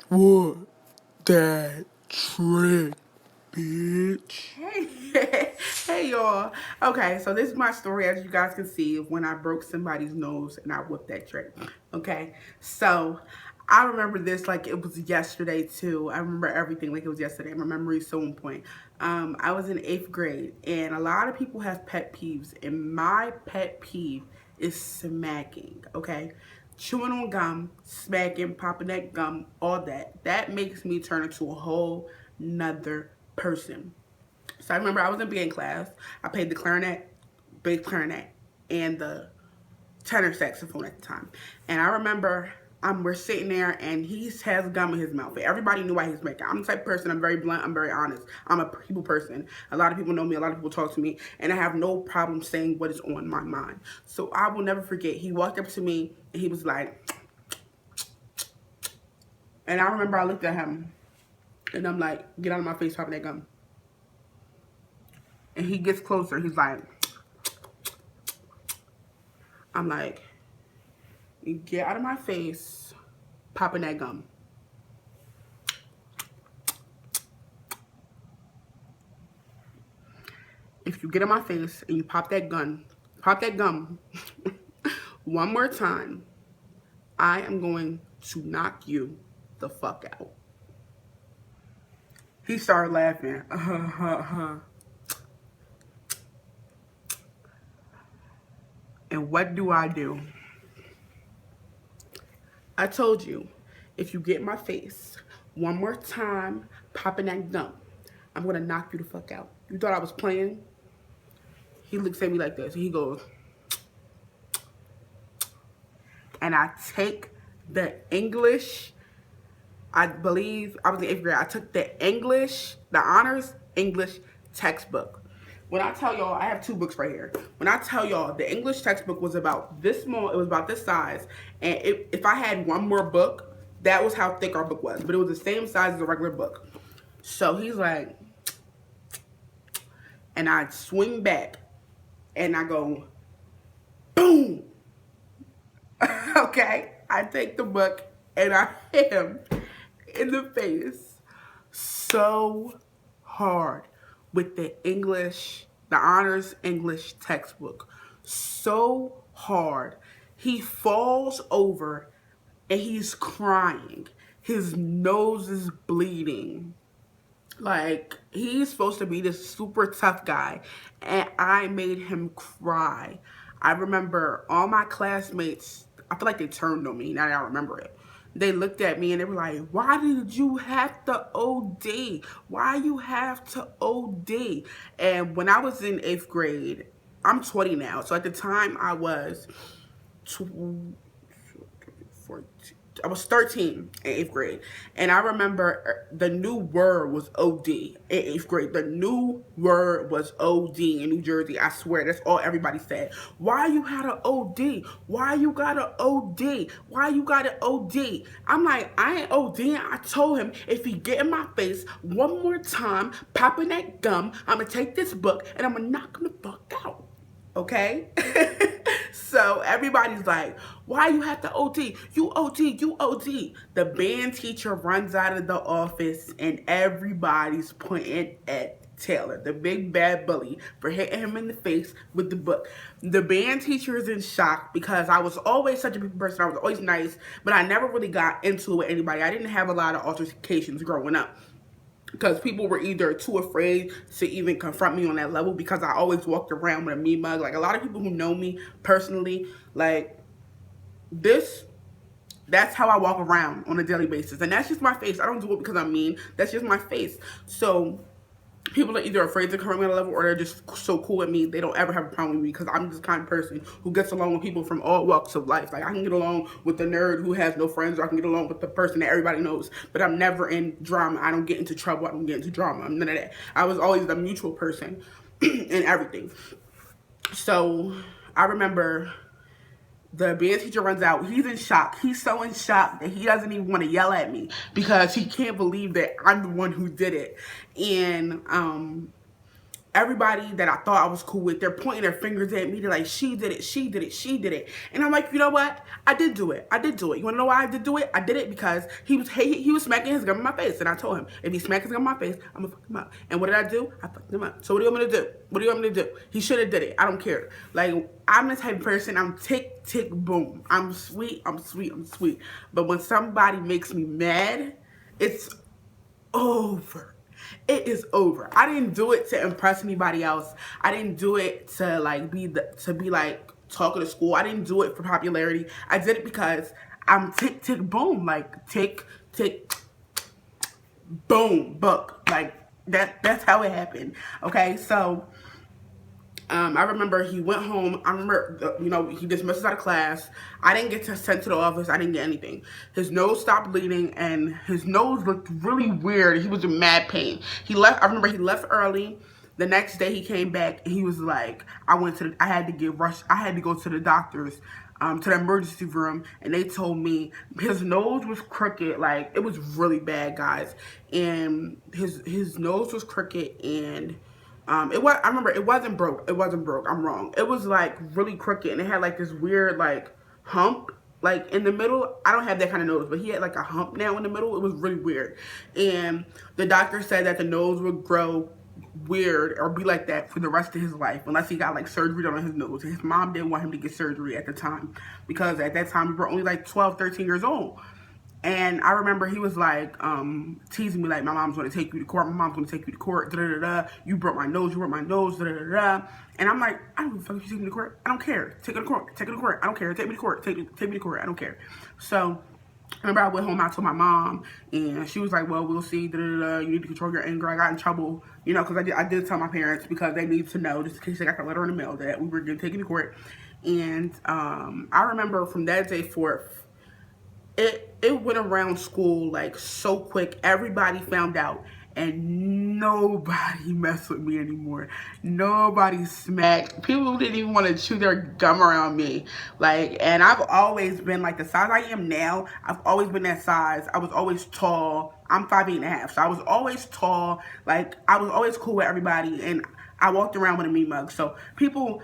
What that trick, bitch. Hey, hey y'all. Okay, so this is my story, as you guys can see, of when I broke somebody's nose and I whipped that trick. Okay, so I remember this like it was yesterday too. I remember everything like it was yesterday. My memory is so on point. I was in 8th grade, and a lot of people have pet peeves, and my pet peeve is smacking. Okay, chewing on gum, smacking, popping that gum, all that. That makes me turn into a whole nother person. So I remember I was in band class. I played the clarinet, bass clarinet, and the tenor saxophone at the time. And I remember we're sitting there and he has gum in his mouth. Everybody knew why he was making. I'm the type of person, I'm very blunt, I'm very honest. I'm a people person. A lot of people know me, a lot of people talk to me, and I have no problem saying what is on my mind. So I will never forget, he walked up to me and he was like, and I remember I looked at him and I'm like, get out of my face, popping that gum. And he gets closer, he's like, I'm like, get out of my face, popping that gum. If you get in my face and you pop that gum one more time, I am going to knock you the fuck out. He started laughing. And what do? I told you, if you get in my face one more time popping that gum, I'm gonna knock you the fuck out. You thought I was playing? He looks at me like this. He goes, and I take the English, I believe I was in 8th grade. I took the honors English textbook. When I tell y'all, I have 2 books right here. When I tell y'all, the English textbook was about this small, it was about this size. And if I had one more book, that was how thick our book was. But it was the same size as a regular book. So he's like, and I swing back and I go, boom. Okay, I take the book and I hit him in the face so hard with the honors English textbook. So hard. He falls over and he's crying. His nose is bleeding. Like, he's supposed to be this super tough guy, and I made him cry. I remember all my classmates, I feel like they turned on me, now that I remember it. They looked at me and they were like, why did you have to OD? Why you have to OD? And when I was in 8th grade, I'm 20 now, so at the time I was 14, I was 13 in 8th grade. And I remember the new word was OD in 8th grade. The new word was OD in New Jersey. I swear, that's all everybody said. Why you had an OD? Why you got an OD? Why you got an OD? I'm like, I ain't ODing. I told him, if he get in my face one more time, popping that gum, I'm going to take this book and I'm going to knock him the fuck out. Okay? So everybody's like, why you have to OD? You OD, you OD. The band teacher runs out of the office and everybody's pointing at Taylor, the big bad bully, for hitting him in the face with the book. The band teacher is in shock because I was always such a people person. I was always nice, but I never really got into it with anybody. I didn't have a lot of altercations growing up, because people were either too afraid to even confront me on that level, because I always walked around with a mean mug. Like, a lot of people who know me personally, like, that's how I walk around on a daily basis. And that's just my face. I don't do it because I'm mean. That's just my face. So people are either afraid to come on a level, or they're just so cool with me, they don't ever have a problem with me, because I'm this kind of person who gets along with people from all walks of life. Like, I can get along with the nerd who has no friends, or I can get along with the person that everybody knows, but I'm never in drama. I don't get into trouble. I don't get into drama. I'm none of that. I was always the mutual person in everything. So I remember the band teacher runs out. He's in shock. He's so in shock that he doesn't even want to yell at me, because he can't believe that I'm the one who did it. And everybody that I thought I was cool with, they're pointing their fingers at me. They're like, she did it, she did it, she did it. And I'm like, you know what? I did do it. I did do it. You want to know why I did do it? I did it because he was smacking his gum in my face. And I told him, if he smacks his gum in my face, I'm going to fuck him up. And what did I do? I fucked him up. So what do you want me to do? What do you want me to do? He should have did it. I don't care. Like, I'm the type of person, I'm tick, tick, boom. I'm sweet, I'm sweet, I'm sweet. But when somebody makes me mad, it's over. It is over. I didn't do it to impress anybody else. I didn't do it to like be like talking to school. I didn't do it for popularity. I did it because I'm tick tick boom, like tick tick boom book. Like that's how it happened. Okay, so I remember he went home. I remember, you know, he dismissed us out of class. I didn't get sent to the office. I didn't get anything. His nose stopped bleeding, and his nose looked really weird. He was in mad pain. He left. I remember he left early. The next day he came back, and he was like, I had to go to the doctor's, to the emergency room, and they told me his nose was crooked. Like, it was really bad, guys. And his nose was crooked, and I remember it wasn't broke. It wasn't broke. I'm wrong. It was like really crooked, and it had like this weird like hump like in the middle. I don't have that kind of nose, but he had like a hump now in the middle. It was really weird. And the doctor said that the nose would grow weird or be like that for the rest of his life unless he got like surgery done on his nose. His mom didn't want him to get surgery at the time because at that time we were only like 12, 13 years old. And I remember he was like, teasing me like, my mom's going to take you to court. My mom's going to take you to court. Da, da, da, da. You broke my nose. You broke my nose. Da, da, da, da. And I'm like, I don't give a fuck if you take me to court. I don't care. Take it to court. Take it to court. I don't care. Take me to court. Take me to court. I don't care. So I remember I went home. I told my mom, and she was like, well, we'll see. Da, da, da. You need to control your anger. I got in trouble, you know, because I did tell my parents because they need to know, just in case they got the letter in the mail, that we were getting taken to court. And I remember from that day forth, it went around school like so quick. Everybody found out, and nobody messed with me anymore. Nobody smacked. People didn't even want to chew their gum around me. Like, and I've always been like the size I am now. I've always been that size. I was always tall. I'm 5'8.5", so I was always tall. Like, I was always cool with everybody, and I walked around with a meat mug. So people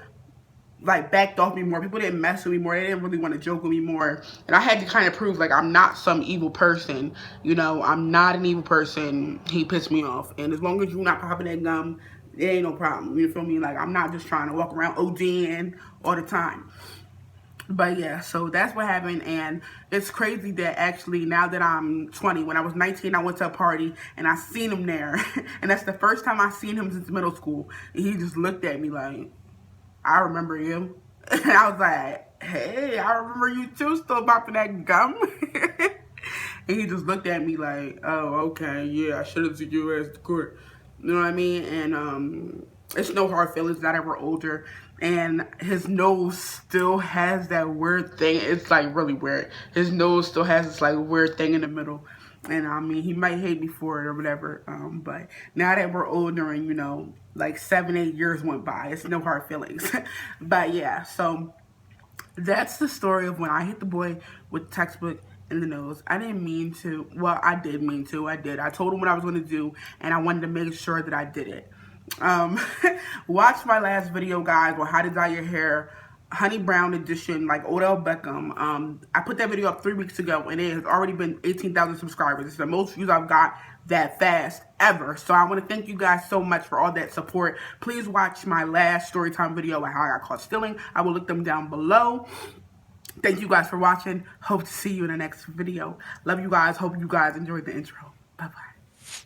like backed off me more. People didn't mess with me more. They didn't really want to joke with me more. And I had to kind of prove like I'm not some evil person. You know, I'm not an evil person. He pissed me off. And as long as you're not popping that gum, it ain't no problem. You feel me? Like, I'm not just trying to walk around ODing all the time. But yeah, so that's what happened. And it's crazy that actually now that I'm 20, when I was 19, I went to a party and I seen him there. And that's the first time I seen him since middle school. And he just looked at me like, I remember you. And I was like, hey, I remember you too, still popping that gum. And he just looked at me like, oh, okay, yeah, I should have took you as the court. You know what I mean? And it's no hard feelings now that we're older. And his nose still has that weird thing. It's like really weird. His nose still has this like weird thing in the middle. And I mean, he might hate me for it or whatever. But now that we're older and, you know, like 7, 8 years went by, it's no hard feelings. But yeah, so that's the story of when I hit the boy with the textbook in the nose. I didn't mean to. Well, I did mean to. I did. I told him what I was going to do, and I wanted to make sure that I did it. Watch my last video, guys, on how to dye your hair, honey brown edition, like Odell Beckham. I put that video up 3 weeks ago, and it has already been 18,000 subscribers. It's the most views I've got that fast ever. So I want to thank you guys so much for all that support. Please watch my last Storytime video on how I got caught stealing. I will link them down below. Thank you guys for watching. Hope to see you in the next video. Love you guys. Hope you guys enjoyed the intro. Bye-bye.